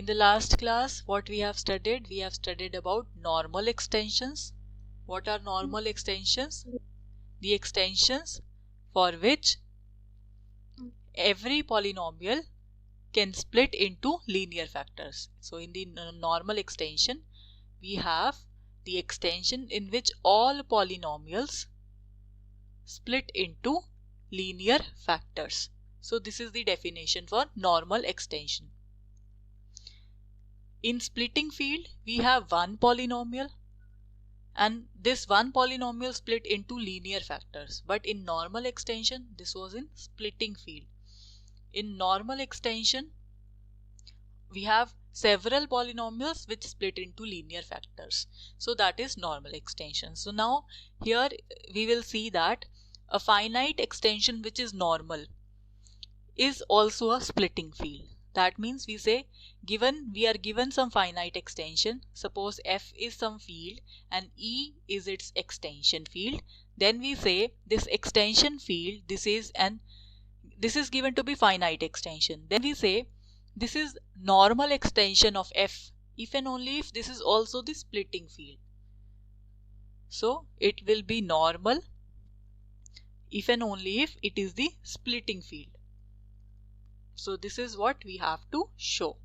in the last class, what we have studied? We have studied about normal extensions. What are normal extensions? The extensions for which every polynomial can split into linear factors. So in the normal extension, we have the extension in which all polynomials split into linear factors. So this is the definition for normal extension. In splitting field, we have one polynomial, and this one polynomial split into linear factors. But in normal extension, this was in splitting field. In normal extension, we have several polynomials which split into linear factors. So that is normal extension. So now here we will see that a finite extension which is normal is also a splitting field. That means we say we are given some finite extension. Suppose f is some field and E is its extension field. Then we say this extension field, this is given to be finite extension. Then we say this is normal extension of f if and only if this is also the splitting field. So it will be normal if and only if it is the splitting field. So this is what we have to show.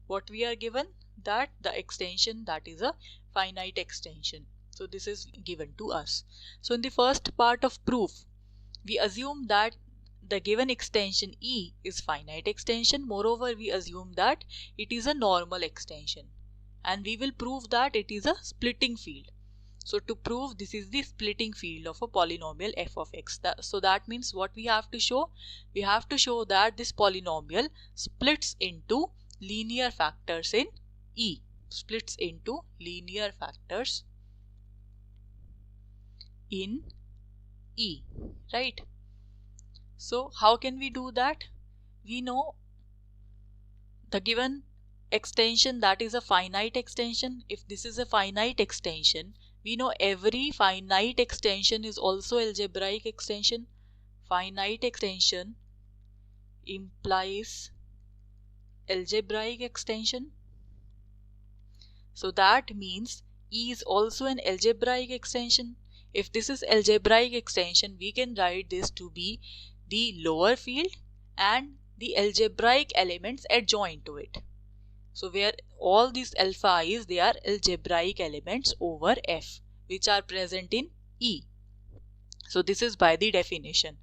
What we are given, that the extension, that is a finite extension. So this is given to us. So in the first part of proof, we assume that the given extension E is finite extension. Moreover, we assume that it is a normal extension. And we will prove that it is a splitting field. So to prove this is the splitting field of a polynomial f of x. So that means what we have to show? We have to show that this polynomial splits into linear factors in E. Splits into linear factors in E. Right? So how can we do that? We know the given extension, that is a finite extension. If this is a finite extension, we know every finite extension is also algebraic extension. Finite extension implies algebraic extension. So that means E is also an algebraic extension. If this is algebraic extension, we can write this to be the lower field and the algebraic elements adjoined to it. So where all these alpha i's, they are algebraic elements over f which are present in E. So this is by the definition.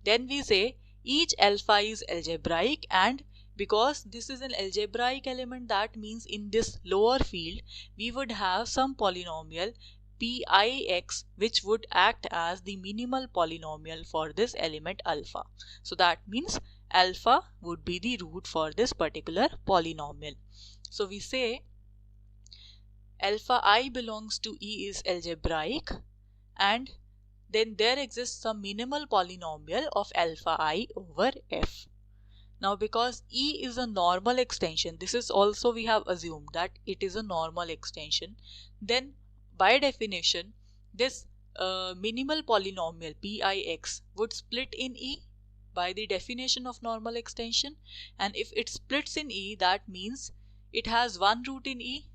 Then we say each alpha is algebraic, and because this is an algebraic element, that means in this lower field we would have some polynomial pix which would act as the minimal polynomial for this element alpha. So that means alpha would be the root for this particular polynomial. So we say alpha I belongs to E is algebraic, and then there exists some minimal polynomial of alpha I over f. Now because E is a normal extension, this is also we have assumed that it is a normal extension, then by definition this minimal polynomial pix would split in E by the definition of normal extension. And if it splits in E, that means it has one root in E.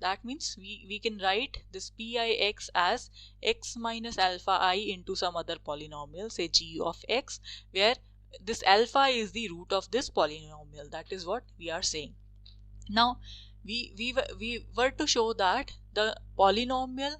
That means we can write this pix as x minus alpha I into some other polynomial, say g of x, where this alpha is the root of this polynomial. That is what we are saying. Now we were to show that the polynomial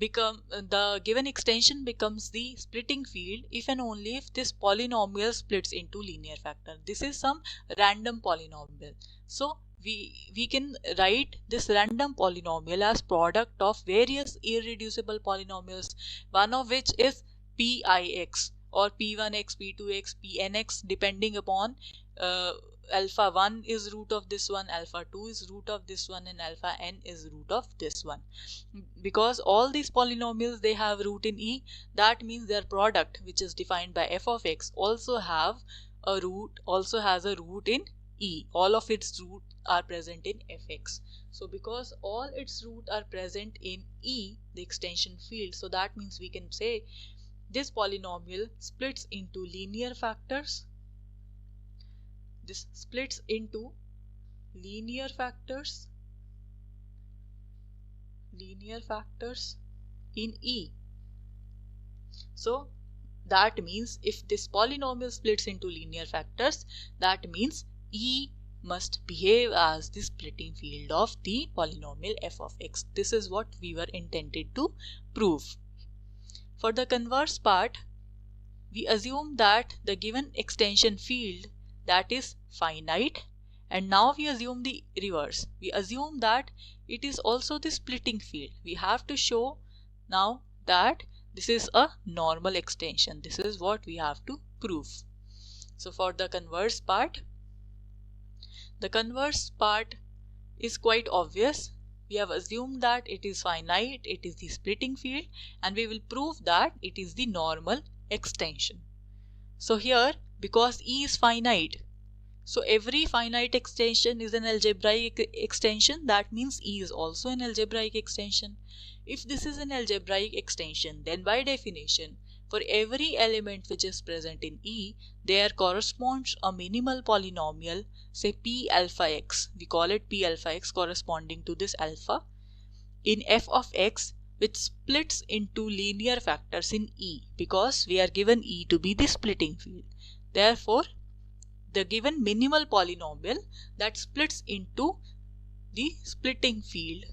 the given extension becomes the splitting field if and only if this polynomial splits into linear factor. This is some random polynomial. So we can write this random polynomial as product of various irreducible polynomials, one of which is pix or p1x, p2x, pnx, depending upon alpha 1 is root of this one, alpha 2 is root of this one, and alpha n is root of this one. Because all these polynomials, they have root in E, that means their product, which is defined by f of x, also has a root in E. All of its roots are present in fx. So because all its roots are present in E, the extension field, so that means we can say this polynomial splits into linear factors. This splits into linear factors in E. So that means if this polynomial splits into linear factors, that means E must behave as the splitting field of the polynomial f of x. This is what we were intended to prove. For the converse part, we assume that the given extension field, that is finite, and now we assume the reverse. We assume that it is also the splitting field. We have to show now that this is a normal extension. This is what we have to prove. So for the converse part is quite obvious. We have assumed that it is finite, it is the splitting field, and we will prove that it is the normal extension. So here, because E is finite, so every finite extension is an algebraic extension. That means E is also an algebraic extension. If this is an algebraic extension, then by definition, for every element which is present in E, there corresponds a minimal polynomial, say P alpha x. We call it P alpha x corresponding to this alpha in f of x, which splits into linear factors in E, because we are given E to be the splitting field. Therefore, the given minimal polynomial that splits into the splitting field,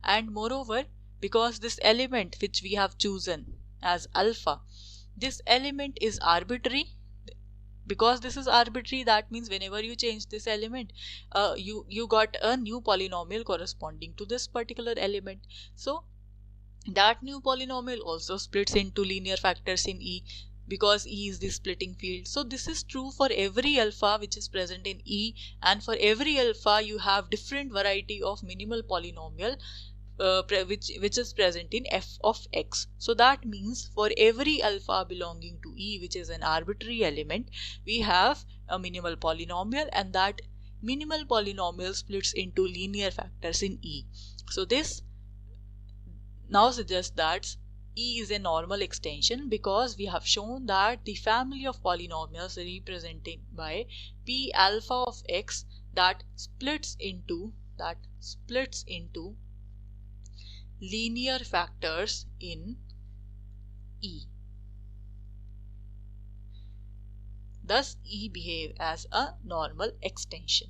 and moreover, because this element which we have chosen as alpha, this element is arbitrary. Because this is arbitrary, that means whenever you change this element, you got a new polynomial corresponding to this particular element. So that new polynomial also splits into linear factors in E, because E is the splitting field. So this is true for every alpha which is present in E, and for every alpha you have different variety of minimal polynomial which is present in f of x. So that means for every alpha belonging to E, which is an arbitrary element, we have a minimal polynomial, and that minimal polynomial splits into linear factors in E. So this now suggests that E is a normal extension, because we have shown that the family of polynomials represented by P alpha of x that splits into linear factors in E. Thus E behave as a normal extension.